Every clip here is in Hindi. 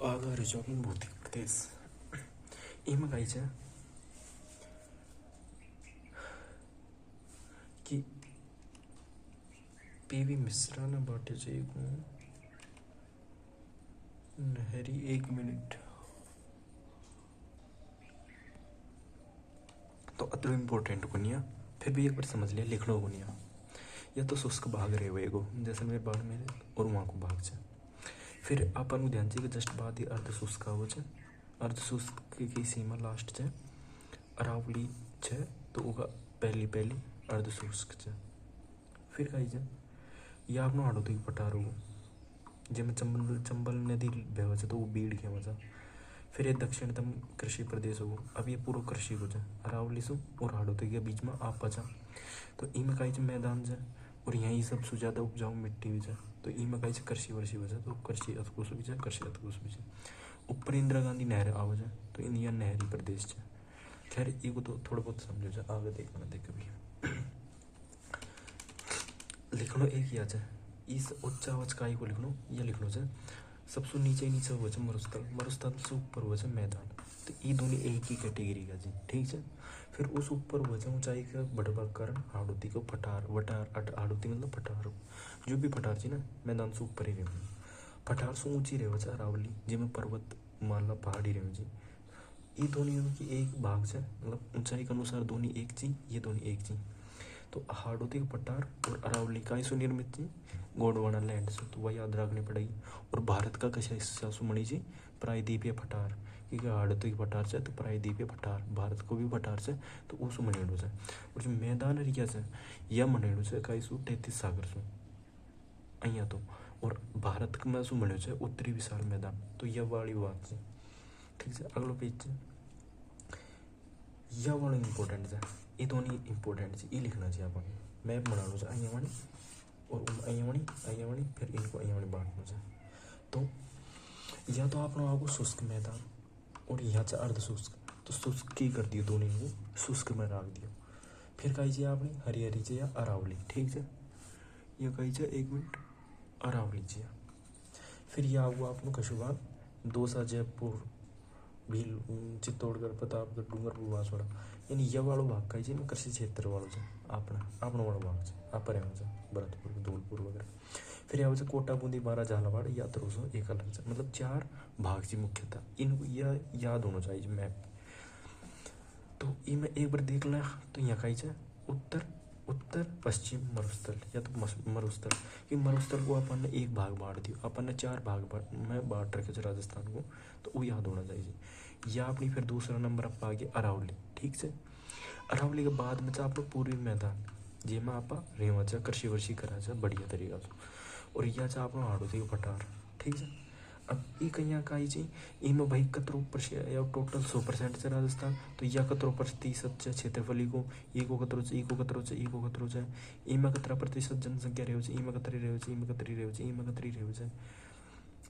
आगा रही अपनी भौतिक देश एम कही है कि पीवी मिश्रा ने बाटे चाहिए नहरी 1 मिनट तो अतलो इम्पोर्टेंट को नहीं फिर भी एक बार समझ लिया लिखना को नहीं या तो शुष्क भाग रहे हो एगो जैसलमेर बाढ़ में और वहाँ को भाग है फिर अपन ध्यान चाहिए कि जस्ट बाद ही अर्ध शुष्क हो जाए अर्ध शुष्क की सीमा लास्ट है अरावली है तो होगा पहली अर्ध शुष्क है फिर कही जाए या आपनो हाड़ोती पटार हो जिसमें चंबल नदी बह तो वो बीड़ के मजा फिर ये दक्षिणतम कृषि प्रदेश हो अब ये पूरा कृषि हो जाए अरावली से और हाड़ोती के बीच में आप बचा तो इमें कही मैदान जाए और यहीं सब से ज़्यादा उपजाऊ मिट्टी भी जाए तो इमें कही कृषि वर्षि वजह तो कृषि अतकुश भी जाए कृषि अतकुश भी जाए ऊपर इंदिरा गांधी नहर आव जाए तो इंडिया नहरी प्रदेश है खैर ये तो थोड़ा बहुत समझो जाए आगे देखना देख कभी लिखनो एक या जाए इस उच्चावच काय को लिखनो या लिखनो जाए सबसे नीचे हुआ है मरुस्थल मरुस्थल से ऊपर हुआ है मैदान तो ये दोनों एक ही कैटेगरी का जी ठीक है फिर उस ऊपर हुआ है ऊंचाई का बढ़वा कारण हाड़ोती को पठार वटार हाड़ोती मतलब पठार जो भी पठार जी ना मैदान से ऊपर ही रहे पठार से ऊंची रहे अरावली जिसमें पर्वत माला पहाड़ी रहे जी ये दोनों की एक भाग से मतलब ऊंचाई के अनुसार दोनों एक जी ये दोनों एक जी तो हाड़ोती का पठार और अरावली का ही सुनिर्मित जी गोंडवाना लैंड से तो वह याद रखनी पड़ेगी और भारत का कशा हिस्सा सुमणी जी प्रायद्वीपीय पठार क्योंकि हाड़ोती की पठार से तो प्रायद्वीपीय पठार भारत को भी पठार से तो उस मनेड़ो से और जो मैदान एरिया से यह मनेड़ो से का 33 सागर सु अँ तो और भारत में शू मनो है उत्तरी विशाल मैदान तो यह वाली बात है ठीक है अगलो पेज यह वाला इंपॉर्टेंट है ये दोनों इंपॉर्टेंट है ये लिखना चाहिए अपन मैप बना लो अँ वाणी और अँ वाणी फिर इनको अँ वाणी बांटना चाहिए तो या तो आपने आपको शुष्क मैदान और यहाँ से अर्ध शुष्क तो शुष्क की कर दियो दोनों को शुष्क में रख दियो फिर कही आपने हरी हरी चाहिए अरावली ठीक है ये कही 1 मिनट अरावली चाहिए फिर यह हुआ आपको कशुभाग दौसा जयपुर भील चित्तौड़गढ़ प्रतापगढ़ डूंगरपुर बांसवाड़ा यानी यह वालों भाग का जी कृषि क्षेत्र वालों से अपना वाला भाग से आप भरतपुर धौलपुर वगैरह फिर यहाँ से कोटा बूंदी बारा झालावाड़ या तरोसो एक अलग से मतलब 4 भाग जी मुख्यतः इनको यह याद होना चाहिए मैप तो ये मैं एक बार देख ला तो यहाँ कही उत्तर उत्तर पश्चिम मरुस्थल या तो मरुस्थल कि मरुस्थल को अपन ने एक भाग बांट दिया अपन ने 4 भाग में बांट रखे थे राजस्थान को तो वो याद होना चाहिए या अपनी फिर दूसरा नंबर आप आ गया अरावली ठीक से अरावली के बाद में आप पूर्वी मैदान जेमा आप रेवा चा कृषि वर्षि करा बढ़िया तरीका से और यह चा आप हाड़ोती पठार ठीक है अब ये कहीं का इनमें भाई कतरो या टोटल 100% से राजस्थान तो यह कतरो प्रतिशत है क्षेत्रफली को एको कतरो से एको कतरो से एको कतरो से इनमें कतरा प्रतिशत जनसंख्या रहे इनमें कतरी रहे इनमें कतरी रहे इनमें कतरी रहे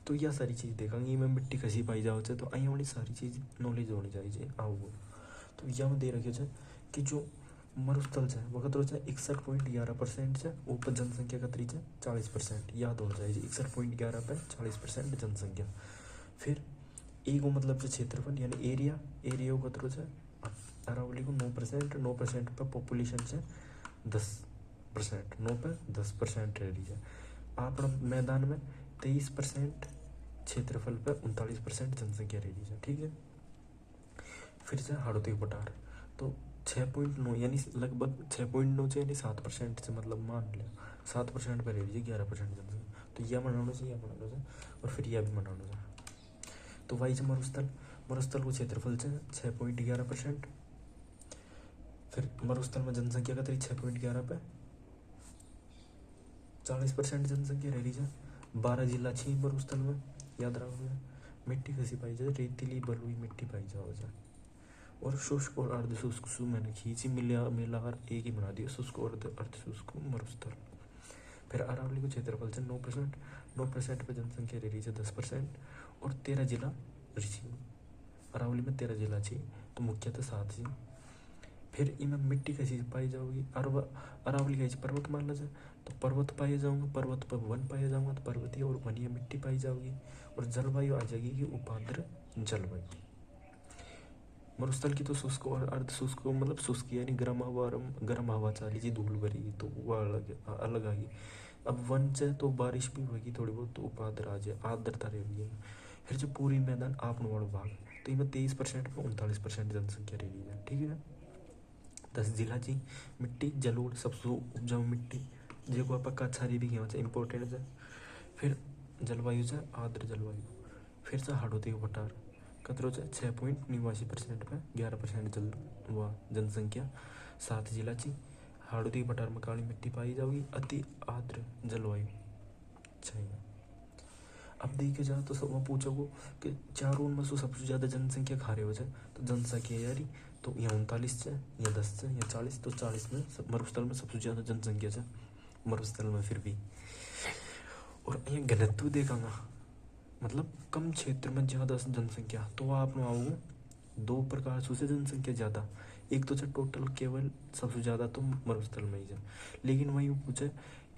तो यह सारी चीज़ देखेंगे इनमें मिट्टी कसी पाई जाओ तो अँ वाली सारी चीज़ नॉलेज होनी चाहिए आओ तो यह दे रखे है कि जो मरुस्थल है वह कतरो है 61.11% है ऊपर जनसंख्या कतरी है 40% याद होना चाहिए 61.11 पे 40% जनसंख्या फिर एक मतलब जो क्षेत्रफल यानी एरिया को कतरो है अरावली को 9% पे पॉपुलेशन है 10% 9 पे 10% रह रही है अपना मैदान में 23% क्षेत्रफल पे 39% जनसंख्या रह रही है ठीक है फिर से हाड़ोती पठार तो 6.9 यानी लगभग 6.9 से यानी 7% से मतलब मान लिया 7% पर रह रही है 11% जनसंख्या तो यह मनाना चाहिए और फिर यह भी मनाना चाहिए तो वही से मरुस्थल को क्षेत्रफल से 6.11% फिर मरुस्थल में जनसंख्या का 6.11 पे 40% जनसंख्या रह रही है 12 जिला छी मरुस्थल में याद रखो मिट्टी कैसी पाई जाए रेतीली बलुई मिट्टी पाई जाओ और शुष्क और अर्धशुष्क मैंने खींची मिलाकर एक ही बना दिया शुष्क और अर्धशुष्क मरुस्थल फिर अरावली को क्षेत्रफल से 9% पे जनसंख्या रह रही है 10% और 13 जिला ऋषि अरावली में 13 जिला छी तो मुख्यतः 7 जी फिर इनमें मिट्टी कैसी पाई जाओगी, अरावली कैसी पर्वत मान लो जाए, तो पर्वत पाए जाऊंगा, पर्वत पर वन पाया जाऊंगा, तो पर्वतीय और वनीय मिट्टी पाई जाओगी। और जलवायु आ जाएगी कि उपाद्र जलवायु। मरुस्थल की तो शुष्क और अर्ध शुष्क, मतलब शुष्क यानी गर्म हवा चाली जी धूल भरी, तो वह अलग आ गई। अब वन से तो बारिश भी होगी थोड़ी बहुत, तो उपाद्र आ जाए, आर्द्रता रहेगी। फिर जो पूरी मैदान आपन वाला भाग, तो इसमें 23% में 39% जनसंख्या रहेगी है, ठीक है। 10 जिला जी मिट्टी जलोढ़ सबसे उपजाऊ मिट्टी, जो आप कछारी भी कहना चाहिए इंपॉर्टेंट है। फिर जलवायु से आर्द्र जलवायु, फिर से हाड़ोती पठार कतरो से 6.89% पे 11% जल व जनसंख्या। 7 जिला ची हाड़ोती पठार में काली मिट्टी पाई जाओगी, अति आर्द्र जलवायु चाहिए। अब देखे जाए तो सब पूछोगे कि चारों में से सबसे ज़्यादा जनसंख्या खारे हो जाए, तो जनसंख्या यारी तो या 39 है या 10 है या 40, तो 40 में मरुस्थल में सबसे ज़्यादा जनसंख्या है मरुस्थल में फिर भी। और ये घनत्व देखागा, मतलब कम क्षेत्र में ज़्यादा जनसंख्या, तो आप आओ दो प्रकार से जनसंख्या ज़्यादा। एक तो टोटल केवल सबसे ज़्यादा तो मरुस्थल में ही है, लेकिन वही पूछे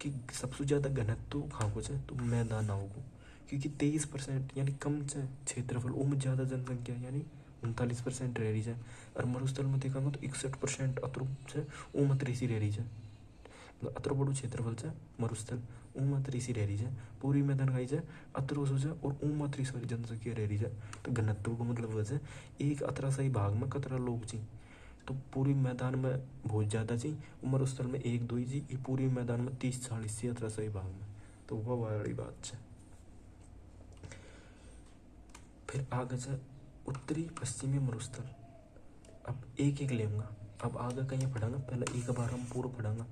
कि सबसे ज़्यादा घनत्व कहाँ कुछ है, तो मैदान आओगे, क्योंकि 23% यानी कम क्षेत्रफल उनमें ज़्यादा जनसंख्या यानी 39% रह रही है। और मरुस्थल में देखा तो 61% अतरुप से उमत ऋषि रह रही है, मतलब अतरो बड़ो क्षेत्रफल से मरुस्थल उमत ऋषि रह रही है। पूरी मैदान खाई है अतरो सो और उमत ऋषि वाली जनसंख्या रह रही है। तो घनत्व को मतलब वजह एक अतरा सही भाग में कतरा लोग जी, तो पूरी मैदान में बहुत ज़्यादा जी, मरुस्थल में 1-2 जी, ये पूरी मैदान में 30-40 से अतरा सही भाग में, तो वह वाली बात है। फिर आगे से उत्तरी पश्चिमी मरुस्थल, अब एक एक लेंगे। अब आगे कहीं पढ़ांगा, पहले एक बार हम पूरा पढ़ांगा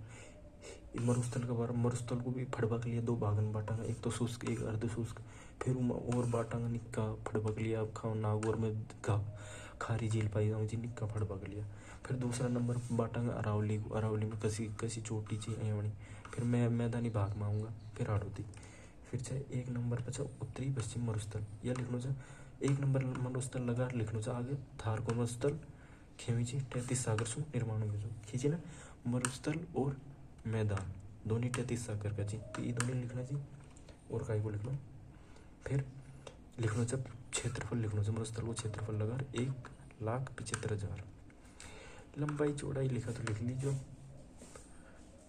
मरुस्थल का बारे। मरुस्थल को भी फड़वा के लिए 2 भागन बांटांगा, एक तो शुष्क एक अर्ध शुष्क। फिर और बांटांगा निक्का फड़वा के लिए, अब खाओ नागौर में खारी झील पाई जाऊँ जी, निक्का फड़वा के लिए। फिर दूसरा नंबर बांटांगा अरावली को, अरावली में कसी कसी चोटी चाहिए अवणी। फिर मैं मैदानी भाग में आऊँगा, फिर हाड़ौती। फिर से 1 नंबर पर उत्तरी पश्चिम मरुस्थल, यह लिखना चाहिए 1 नंबर मरुस्थल लगा लिखना चाहिए। आगे थार को मरुस्थल खेमीची 33 सागर से निर्माण हो खींचे ना, मरुस्थल और मैदान दोनों 33 सागर का जी, तो ये दोनों लिखना चाहिए। और काय को लिखना, फिर लिखना चाहिए क्षेत्रफल लिखना चाहिए। मरुस्थल को क्षेत्रफल लगा 1,75,000। लंबाई चौड़ाई लिखा तो लिख लीजिए।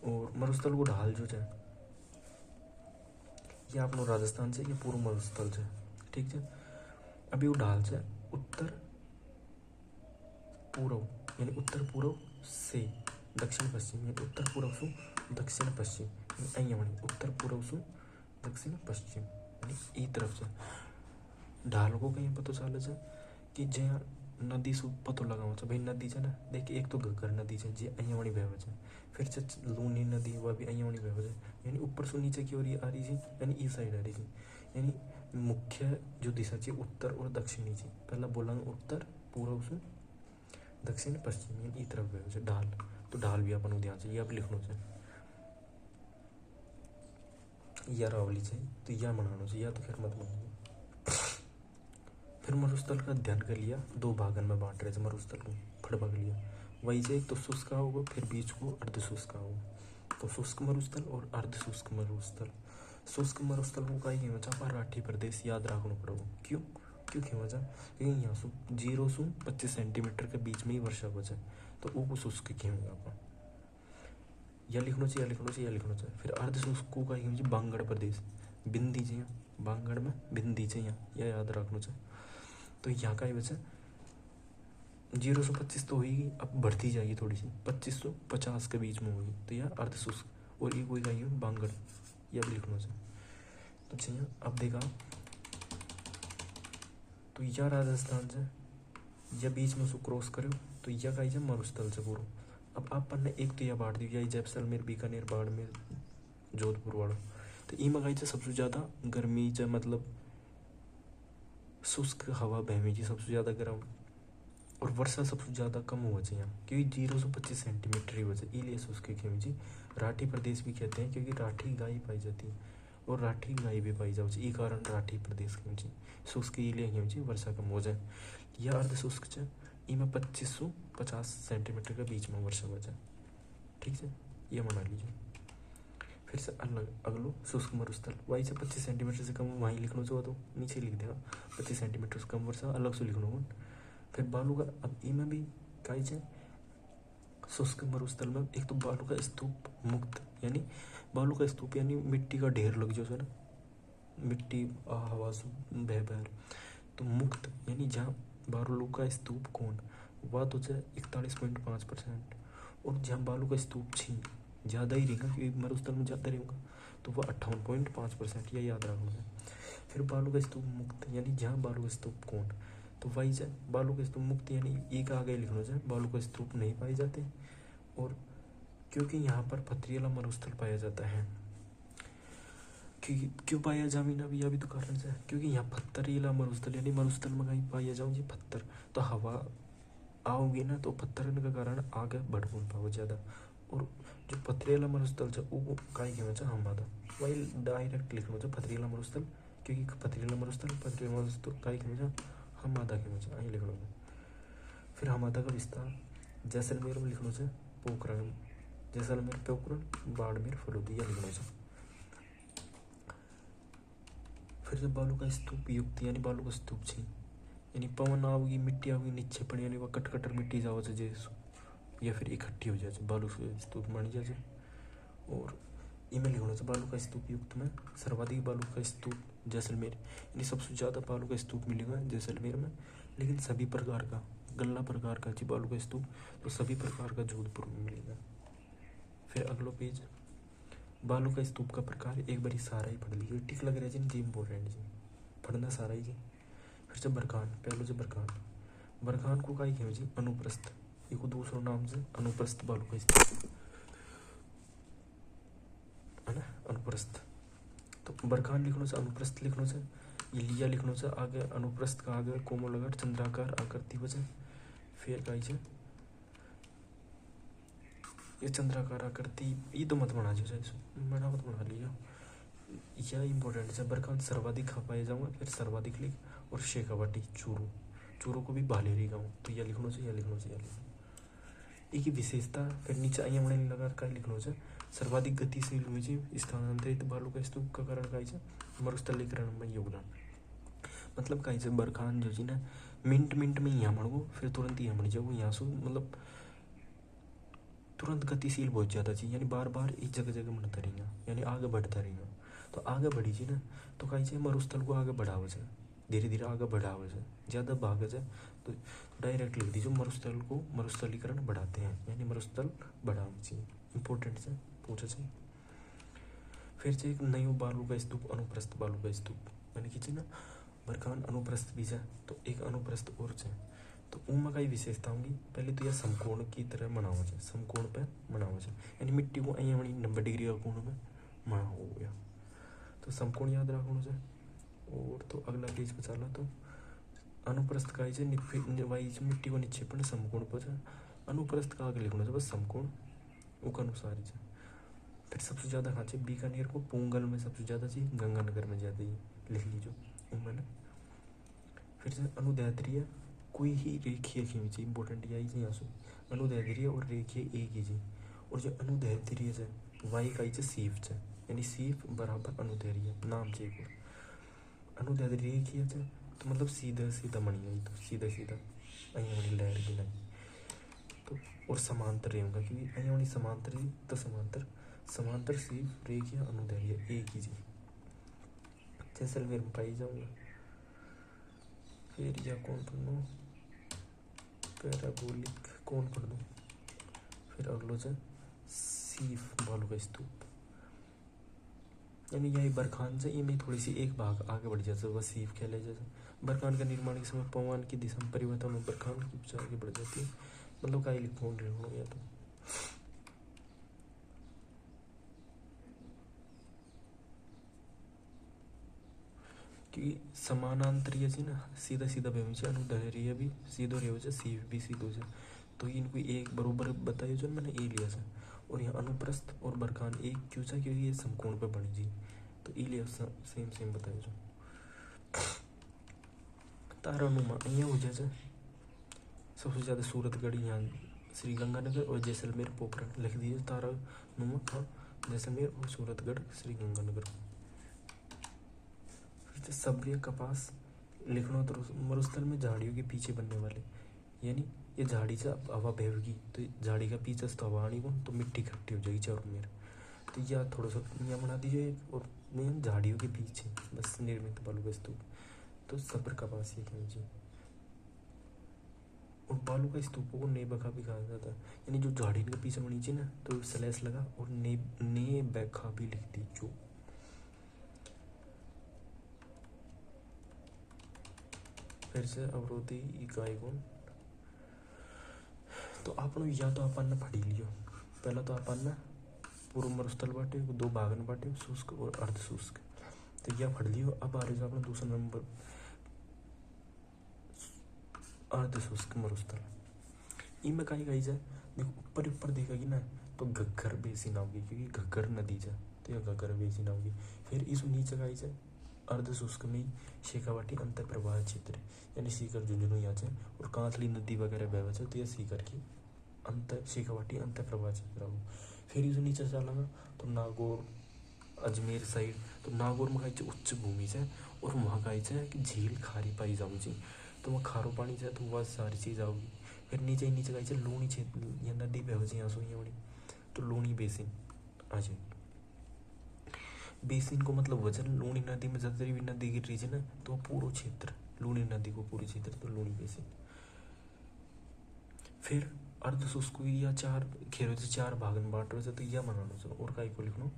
और मरुस्थल को ढाल जो है ये अपनो राजस्थान से, ये पूर्व मरुस्थल है, ठीक है। अभी वो ढाल से उत्तर पूर्व यानी उत्तर पूर्व से दक्षिण पश्चिम, यानी उत्तर पूर्व से दक्षिण पश्चिम, यानी उत्तर पूर्व से दक्षिण पश्चिम यानी ई तरफ से। ढाल को कहीं पता चले है कि जहाँ नदी से पतो लगाओ भाई नदी है ना, देखिए एक तो घग्गर नदी है जी अँ वाली बहव है, फिर से लूनी नदी वह भी अँ वाली बहव है, यानी ऊपर से नीचे की ओर आ रही थी, यानी ई साइड आ रही थी। यानी मुख्य जो दिशा थी उत्तर और दक्षिणी थी, पहला बोला उत्तर पूर्व से दक्षिण पश्चिम यानी ई तरफ बहव है ढाल। तो ढाल भी अपन ध्यान से ये अब लिखना चाहिए, या रावली चाहिए तो या बनाना चाहिए, या तो फिर मत बनाइए। फिर मरुस्थल का अध्ययन कर लिया, 2 भागन में बांट रहे थे मरुस्थल को, फड़बग लिया वही से, एक तो शुष्क होगा फिर बीच को अर्ध शुष्क होगा। तो शुष्क मरुस्थल और अर्ध शुष्क मरुस्थल। शुष्क मरुस्थल को कहीं चापा राठी प्रदेश याद रखना पड़ेगा, क्यों क्योंकि वजह क्योंकि यहाँ से 0 से 25 सेंटीमीटर के बीच में ही वर्षा बचे, तो वो शुष्क खेवेंगे आप, या लिखना चाहिए या लिखना चाहिए या लिखना चाहिए। फिर अर्ध शुष्क को कहीं बांगड़ प्रदेश बिंदी चाहिए, बांगड़ में बिंदी चाहिए, यह याद रखना चाहिए। तो यहाँ का ही बचा 0 से 25 तो होगी, अब बढ़ती जाएगी थोड़ी सी 25 से 50 के बीच में होगी, तो यह अर्ध शुष्क। और ये कोई कहीं बांगड़, यह भी लिखना चाहिए। तो चाहिए अब देखा तो यह राजस्थान से या बीच में क्रॉस करो, तो यह कहीं मरुस्थल से पूरा। अब आप ने एक तो यह बांट दी यही जैसलमेर बीकानेर बाड़मेर जोधपुर वाला, तो ई में सबसे ज़्यादा गर्मी ज मतलब शुष्क हवा बहमी जी सबसे ज़्यादा गर्म, और वर्षा सबसे ज़्यादा कम हुआ चाहिए क्योंकि 0 से 25 सेंटीमीटर ही वजह इसलिए शुष्क खेमी जी। राठी प्रदेश भी कहते हैं क्योंकि राठी गाय पाई जाती है और राठी गाय भी पाई जाओ ई कारण राठी प्रदेश खेम जी। शुष्क इसलिए खेम जी वर्षा कम हो जाए। यह अर्ध शुष्क है इमें 2550 सेंटीमीटर के बीच में वर्षा हो जाए, ठीक है, ये मना लीजिए। फिर से अलग अगलो शुष्क मरुस्थल, वही से 25 सेंटीमीटर से कम वहीं लिखना चाहिए, तो नीचे लिख देगा 25 सेंटीमीटर से कम वर्षा अलग से लिखना हो। फिर बालू का, अब इमें भी कई है शुष्क मरुस्थल में, एक तो बालू का स्तूप मुक्त, यानी बालू का स्तूप यानी मिट्टी का ढेर लग जाए ना, मिट्टी हवा से बह बह, तो मुक्त यानी जहाँ बालू का स्तूप कौन वह तो 41.5%, और जहाँ बालू का स्तूप छी ज़्यादा ही रहेगा क्योंकि मरुस्थल में ज़्यादा रहेगा, तो वह 58.5%, यह याद रखना है। फिर बालू का स्तूप मुक्त यानी जहाँ बालू का स्तूप कौन, तो वही जाए बालू का स्तूप मुक्त यानी एक आगे लिखना जाए बालू का स्तूप नहीं पाए जाते, और क्योंकि यहाँ पर पथरीला मरुस्थल पाया जाता है, क्यों पाया जामी ना भैया, अभी तो कारण से क्योंकि यहाँ पत्थरीला मरुस्थल यानी मरुस्थल में कहीं पाया जाऊँ जी पत्थर, तो हवा आओगी ना तो पत्थर के कारण आगे बढ़ पाओ ज़्यादा, और जो पथरीला मरुस्थल है वो कहीं के हम आधा वही डायरेक्ट लिखना चाहिए पथरीला मरुस्थल, क्योंकि पथरीला मरुस्थल कहीं के हम आधा के मचा आई लिखना चाहिए। फिर हम आधा का विस्तार जैसलमेर में लिखना चाहिए पोखरण, जैसलमेर पोखरण बाड़मेर फलोदिया लिखना चाहिए। फिर जब बालू का स्तूप युक्त यानी बालू का स्तूप छी यानी पवन आओगी मिट्टी आओगी नीचे पड़ी यानी वह कटकटर मिट्टी जाओ जे या फिर इकट्ठी हो जाए बालू स्तूप बन जाए। और इमें लिखना चाहिए बालू का स्तूप युक्त में सर्वाधिक बालू का स्तूप जैसलमेर, यानी सबसे ज़्यादा बालू का स्तूप मिलेगा जैसलमेर में, लेकिन सभी प्रकार का गल्ला प्रकार का जी बालू का स्तूप तो सभी प्रकार का जोधपुर में मिलेगा। फिर अगलो पेज बालू का स्तूप का प्रकार एक बारी सारा ही पढ़ लीजिए, टिक लग रहा है जी इम्पोर्टेंट जी पढ़ना सारा ही जी। फिर से बरखान, पहले जो बरखान, बरखान को का ही जी अनुप्रस्थ, एक दूसरा नाम से अनुप्रस्थ बालू का स्तूप है ना, अनुप्रस्थ। तो बरखान लिखने से अनुप्रस्थ लिखने से ये लिया लिखने से आगे अनुप्रस्थ का आगे कोमल अगर चंद्राकार आकृति वजह, फिर का ये चंद्राकार आकृति ये तो मत बना जो बना मत बना लिया, यह इंपॉर्टेंट है। बरखान सर्वाधिक खा पाए जाऊँगा, फिर सर्वाधिक लिख, और शेखावाटी चूरू, चूरू को भी बालेरी गाँव, तो यह लिखना चाहिए यह लिखना चाहिए एक ही विशेषता। फिर नीचे आई हमने लगा का लिखना चाहिए सर्वाधिक गतिशील हुए स्थानांतरित बालू का स्तूप का कारण का मरुस्थलीकरण में योगदान, मतलब का बरखान जो जी ना मिनट मिनट में यहाँ मणगो फिर तुरंत यहाँ मर जाओ यहाँ से, मतलब तुरंत गतिशील बहुत ज़्यादा चाहिए यानी बार बार एक जगह जगह बढ़ता रहेगा यानी आगे बढ़ता रहेगा, तो आगे बढ़ी जी ना तो कहीं मरुस्थल को आगे बढ़ावा जाए, धीरे धीरे आगे बढ़ावा जाए, ज़्यादा भागा जाए तो डायरेक्ट लिख दीजिए मरुस्थल को मरुस्थलीकरण बढ़ाते हैं यानी मरुस्थल बढ़ाना चाहिए, इंपॉर्टेंट से पूछा चाहिए। फिर से एक नयो बालू का स्तूप अनुप्रस्थ बालू का स्तूप यानी कि ना बरखान अनुप्रस्थ भी जाए तो एक अनुप्रस्थ और जाए, तो उनमें कई विशेषता होंगी। पहले तो यह समकोण की तरह मनावा जाए, समकोण पे मनावा जाए यानी मिट्टी को आई 90 डिग्री का कोण में मना हो गया, तो समकोण याद रखना चाहिए। और तो अगला पेज पे चला तो अनुप्रस्थ का वाइज मिट्टी को निक्षेपण समकोण पर जाए, अनुप्रस्थ का आगे लिखना चाहिए बस समकोण उक अनुसार ही जाए। फिर सबसे ज़्यादा कहाँ चाहिए बीकानेर को पोंगल में सबसे ज़्यादा चाहिए, गंगानगर में ज़्यादा ही लिख लीजिए उनमें ना। फिर से अनुदैर्ध्य कोई ही रेखीय खींची इंपॉर्टेंट यही से यहाँ से अनुदैर्ध्य और रेखीय एक ही जी, और जो अनुदैर्ध्य है वाई का ही सीफ है यानी सीफ बराबर अनुदैर्ध्य नाम से एक अनुदैर्ध्य रेखीय है तो मतलब सीधा सीधा मनी आई तो सीधा सीधा अँ वाली लहर की नहीं तो, और समांतर रहेगा क्योंकि अँ वाली समांतर ही तो समांतर समांतर सीफ रेखीय अनुदैर्ध्य एक ही जी, जैसलमेर में पाई जाऊँगा। फिर या कौन पढ़ लो पैराबोलिक कौन पढ़ दो, फिर अगलो से सीफ बालू का स्तूप यानी यही बरखान से ये में थोड़ी सी एक भाग आगे बढ़ जाता है वह सीफ खेले जैसे बरखान का निर्माण के समय पवन की दिशा में परिवर्तन में बरखान की ऊंचाई आगे बढ़ जाती है, मतलब का इलेक्ट्रॉन हो गया तो कि समानांतरीय जी ना सीधा सीधा बेवचे अनुदैर्ध्य भी सीधो रहे सीफ भी सीधो से, तो इनको एक बरोबर बताइए जो मैंने ए लिया था, और यहाँ अनुप्रस्थ और बरखान एक क्यों था क्योंकि ये समकोण पे बनी जी, तो ई लिया सेम सेम बताइए जो तारानुमा यहाँ हो जाए सबसे ज़्यादा सूरतगढ़ यहाँ श्रीगंगानगर और जैसलमेर पोखरण लिख दीजिए तारा नुमा और जैसलमेर और सूरतगढ़ श्रीगंगानगर। फिर सब्रिया कपास लिखना तो मरुस्थल में झाड़ियों के पीछे बनने वाले, यानी ये झाड़ी से हवा बहेगी तो झाड़ी का पीछे तो हवा आनी कौन तो मिट्टी इकट्ठी हो जाएगी चारों मेर, तो यह थोड़ा सा यहाँ बना दीजिए और नियम झाड़ियों के पीछे बस निर्मित बालू का स्तूप, तो सब्र कपास ये कीजिए। और बालू का स्तूपों को ने बखा भी कहा जाता है, यानी जो झाड़ी के पीछे नीचे ना तो स्लैश लगा और ने बखा भी लिख दी जो। फिर से अवरोधी इकाई कौन, तो अपन या तो अपन पढ़ी लियो, पहला तो अपन पूर्व मरुस्थल बाटे दो भागन बाटे शुष्क और अर्ध शुष्क, तो यह पढ़ लियो। अब आ रही है अपना दूसरा नंबर अर्ध शुष्क मरुस्थल। इनमें कहीं कही जाए देखो ऊपर ऊपर देखेगी ना तो घग्गर बेसिन आओगी क्योंकि घग्गर नदी जाए तो यह घग्गर बेसिन आओगी। फिर इस नीचे कही जाए अर्ध शुष्क में शेखावाटी अंत प्रवाह क्षेत्र यानी सीकर झुंझुनू यहाँ से और कांतली नदी वगैरह बह बचे तो यह सीकर की अंत शेखावाटी अंत प्रवाह क्षेत्र हो। फिर इस नीचे चलेगा तो नागौर अजमेर साइड, तो नागौर में कहीं उच्च भूमि से और वहाँ कहीं कि झील खारी पाई जाऊँगी तो वहाँ खारो पानी से तो वह सारी चीज़ आओगी। फिर नीचे कहीं लूणी क्षेत्र या नदी बह यहाँ सो यहाँ बड़ी तो लूणी बेसिन आ जाएगी। बेसिन को मतलब वजन लूणी नदी में जितनी भी नदी गिर रही है ना तो पूरा क्षेत्र लूणी नदी को पूरी क्षेत्र तो लूणी बेसिन। फिर अर्ध शुष्क या चार खेरों से चार भागन बांट रहे तो यह मनाना चाहिए और कहीं को लिखना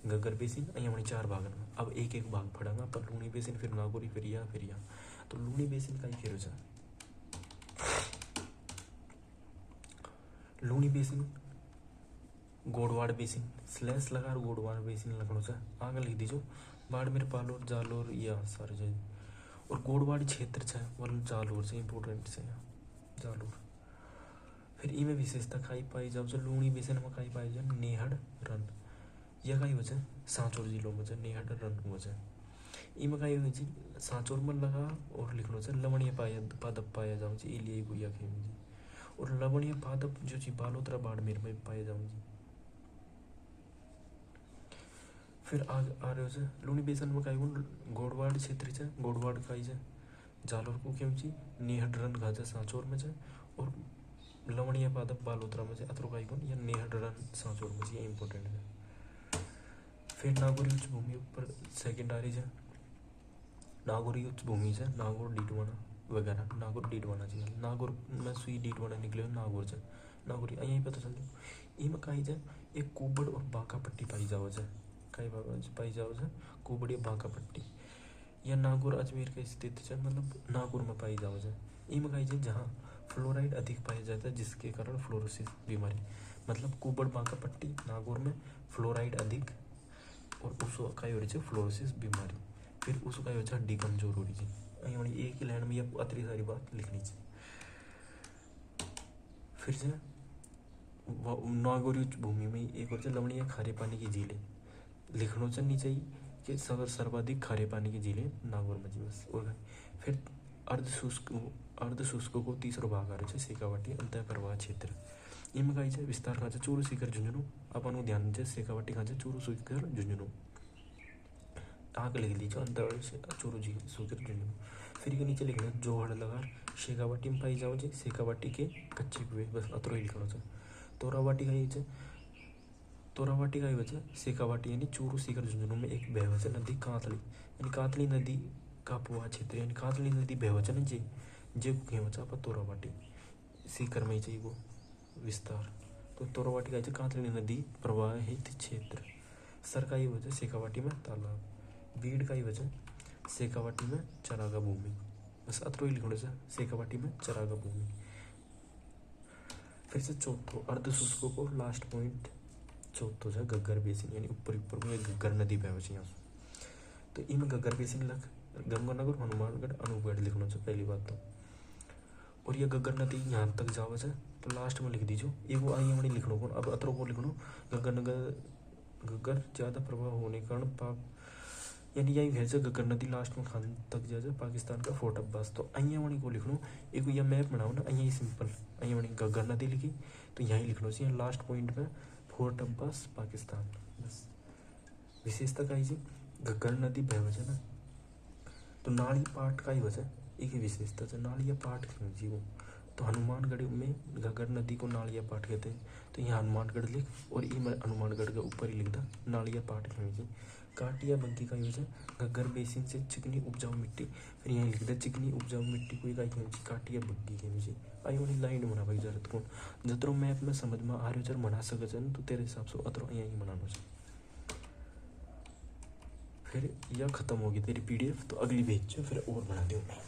गगर बेसिन यहाँ चार भागन में। अब एक एक भाग पड़ेगा पर लूणी बेसिन फिर नागौरी फिर यहाँ तो लूणी बेसिन का ही खेरो जा Luni basin Godwar basin slash लगा गोडवाड़ बेसिन लगना से आगे लिख दीजो बाड़मेर पालोर जालोर या सारे जाए और गोडवाड़ क्षेत्र है वह जालोर से इम्पोर्टेंट से जालोर। फिर इमें विशेषता खाई पाई जाओ जो लूणी बेसिन में खाई पाई जाए नेहड़ रन यह कई वजह सांचौर जिलों में जाए नेहड़ रन वजह इमें कई वजह सांचौर में लगा और लिखना से लवणीय पादप पाया जाऊँ जी इलिए गुया खेमी जी और लवणीय पादप जो जी बालोतरा बाड़मेर में पाए जाऊँ जी। फिर आ रहे हो लूणी बेसन में कई गोडवाड़ क्षेत्र से गोडवाड़ खाई जाए जालोर को क्यों जी नेहड़ रन खा जाए सांचौर में जाए और लवणीय पादप बालोतरा में जाए अतरो कई या नेहड़ रन सांचौर में जाए इंपॉर्टेंट है। फिर नागौरी उच्च भूमि ऊपर सेकेंड आ रही है नागौरी उच्च भूमि से नागौर डीडवाना वगैरह नागौर डीडवाना जी नागौर में सुई डीडवाना निकले नागौर से नागौरी यहीं पता चल जाए इमें कहीं जाए एक कुबड़ और बांका पट्टी पाई जाओ जाए कई पाई जाओ जाए कुबड़ या बांका पट्टी या नागौर अजमेर के स्थित है मतलब नागौर में पाई जाओ जाए इमें कहीं जाए जहाँ फ्लोराइड अधिक पाया जाता है जिसके कारण फ्लोरोसिस बीमारी मतलब कुबड़ बांका पट्टी नागौर में फ्लोराइड अधिक और उसको कई हो रही है फ्लोरोसिस बीमारी। फिर उसको कई हो हड्डी कमजोर हो रही है एक ही लाइन में यह अतरी सारी बात लिखनी चाहिए। फिर से नागौरी उच्च भूमि में एक और लवणीय खारे पानी की झीलें लिखना चाहिए चाहिए कि सर्वाधिक खारे पानी की झीलें नागौर में जी बस और फिर अर्ध शुष्क को तीसरा भाग आ रहा है शेखावाटी अंत प्रवाह क्षेत्र इनमें कहीं से विस्तार खाचा चूरू सीकर झुंझुनू अपन ध्यान से शेखावाटी खाचा चूरू सीकर झुंझुनू आगे लिख दीजिए अंतर चूरू जी सीकर झुंझुनू। फिर के नीचे लिखना जोहड़ लगार शेखावाटी में पाई जाओ जी शेखावाटी के कच्चे कुएं बस अतरो ही लिखना चाहिए। तोरावाटी का ही वजह शेखावाटी यानी चूरू सीकर झुंझुनू में एक बहवचन नदी कांतली यानी कांतली नदी का पुआ क्षेत्र यानी कांतली नदी बहवचन जी जे घेवचा पर तोरावाटी सीकर में ही चाहिए वो विस्तार तो तोरावाटी का कांतली नदी प्रवाहित क्षेत्र। सरकारी वजह शेखावाटी में तालाब बीड़ का ही वजह शेखावाटी में चरागा भूमि बस अतरो ही लिखने से शेखावाटी में चरागा भूमि। फिर से चौथो अर्ध शुष्कों को लास्ट पॉइंट चौथो है गग्गर बेसिन यानी ऊपर ऊपर में गग्गर नदी बह यहाँ तो इनमें गग्गर बेसिन लग गंगानगर हनुमानगढ़ अनूपगढ़ लिखना चाहिए पहली बात तो और ये गग्गर नदी यहाँ तक जावज है तो लास्ट में लिख दीजिए एक वो आई हमें लिखना को अब अतरो को लिखना गग्गर ज़्यादा प्रभाव होने के कारण पाक यानी यही भेज घग्गर नदी लास्ट में खान तक जा पाकिस्तान का फोर्ट अब्बास। तो अँ वणी को लिखणु एक यह मैप बनाओ ना अँ सिंपल अँ वणी घग्गर नदी लिखी तो यहीं लिखना चाहिए लास्ट पॉइंट में फोर्ट अब्बास पाकिस्तान। बस विशेषता का जी घग्गर नदी बह वजह ना तो नाली पार्ट का ही वजह एक ही विशेषता है नालिया पार्ट क्यों जी वो। तो हनुमानगढ़ में घग्गर नदी को नालिया पाट कहते हैं। तो यहाँ हनुमानगढ़ लिख और ये मैं हनुमानगढ़ के ऊपर ही लिख दा नालिया पाट क्यों जी। काटिया बग्गी का यूज है घग्गर बेसिन से चिकनी उपजाऊ मिट्टी फिर यहाँ लिख दे चिकनी उपजाऊ मिट्टी कोई का क्यों जी काटिया बग्गी क्यों जी। आई वाली लाइन बना भाई जरूरत कौन जतरो मैप में समझ में आ रही जर बना सके तो तेरे हिसाब से अतरो यहाँ ही बनाना चाहिए। फिर यह खत्म होगी तेरी PDF तो अगली भेज और फिर और बना दूँ मैं।